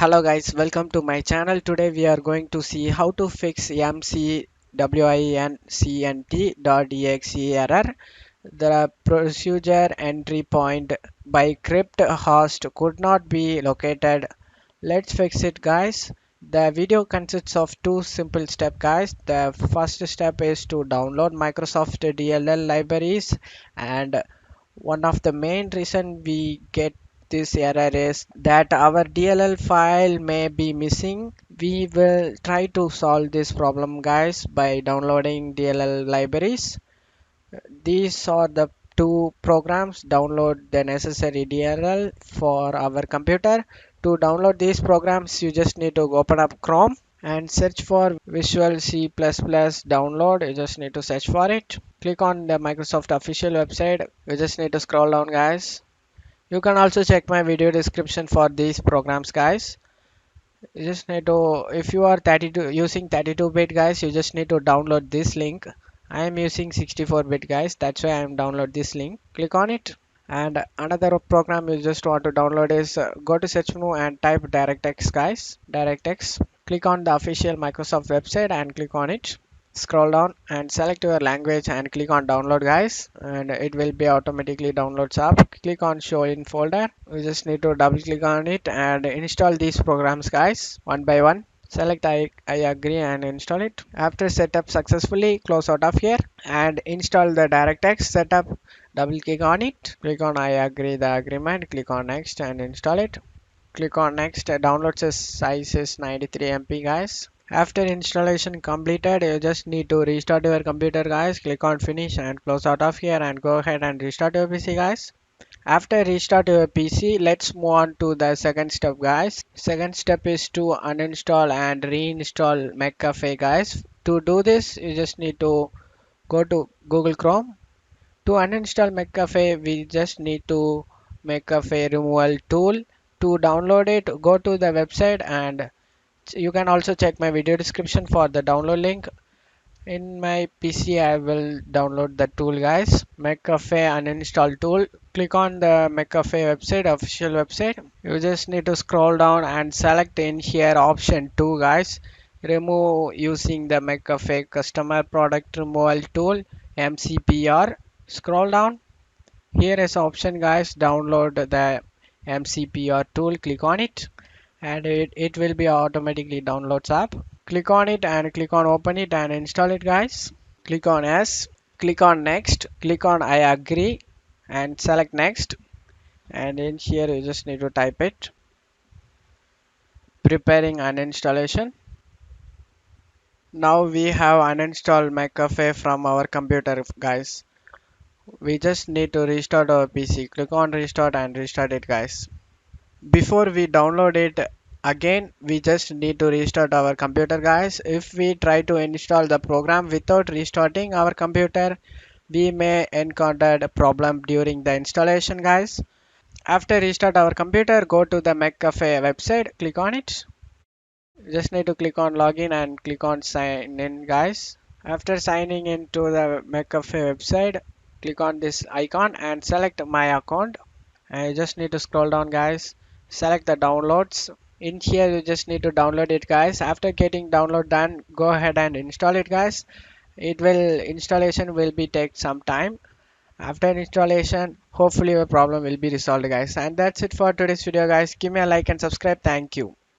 Hello guys, welcome to my channel. Today we are going to see how to fix MCUINCNT.EXE error. The procedure entry point by crypt host could not be located. Let's fix it guys. The video consists of two simple steps guys. The first step is to download Microsoft DLL libraries, and one of the main reason we get this error is that our DLL file may be missing. We will try to solve this problem guys by downloading DLL libraries. These are the two programs. Download the necessary DLL for our computer. To download these programs, you just need to open up Chrome and search for Visual C++ download. You just need to search for it. Click on the Microsoft official website. You just need to scroll down guys. You can also check my video description for these programs guys. You just need to, if you are 32 using 32-bit guys, you just need to download this link. I am using 64-bit guys, that's why I am download this link. Click on it. And another program you just want to download is go to search menu and type DirectX guys. DirectX. Click on the official Microsoft website and click on it. Scroll down and select your language and click on download guys, and it will be automatically downloads up. Click on show in folder. We just need to double click on it and install these programs guys one by one. Select I agree and install it. After setup successfully, close out of here and install the DirectX setup. Double click on it. Click on I agree the agreement. Click on next and install it. Click on next. Download size is 93 MB guys. After installation completed, you just need to restart your computer guys. Click on finish and close out of here and go ahead and restart your PC guys. After restart your PC, let's move on to the second step guys. Second step is to uninstall and reinstall McAfee guys. To do this, you just need to go to Google Chrome. To uninstall McAfee, we just need to McAfee removal tool. To download it, go to the website, and you can also check my video description for the download link. In my PC, I will download the tool guys. McAfee uninstall tool. Click on the McAfee website, official website. You just need to scroll down and select in here option 2 guys. Remove using the McAfee customer product removal tool, MCPR. Scroll down. Here is option guys. Download the MCPR tool. Click on it and it will be automatically downloads up. Click on it and click on open it and install it guys. Click on yes, click on next, click on I agree and select next, and in here you just need to type it. Preparing uninstallation. Now we have uninstalled McAfee from our computer guys. We just need to restart our PC. Click on restart and restart it guys. Before we download it again, we just need to restart our computer guys. If we try to install the program without restarting our computer, we may encounter a problem during the installation guys. After restart our computer, go to the McAfee website, click on it. You just need to click on login and click on sign in guys. After signing into the McAfee website, click on this icon and select my account, and you just need to scroll down guys. Select the downloads. In here you just need to download it guys. After getting download done, go ahead and install it guys. Installation will be take some time. After installation, hopefully your problem will be resolved guys. And that's it for today's video guys. Give me a like and subscribe. Thank you.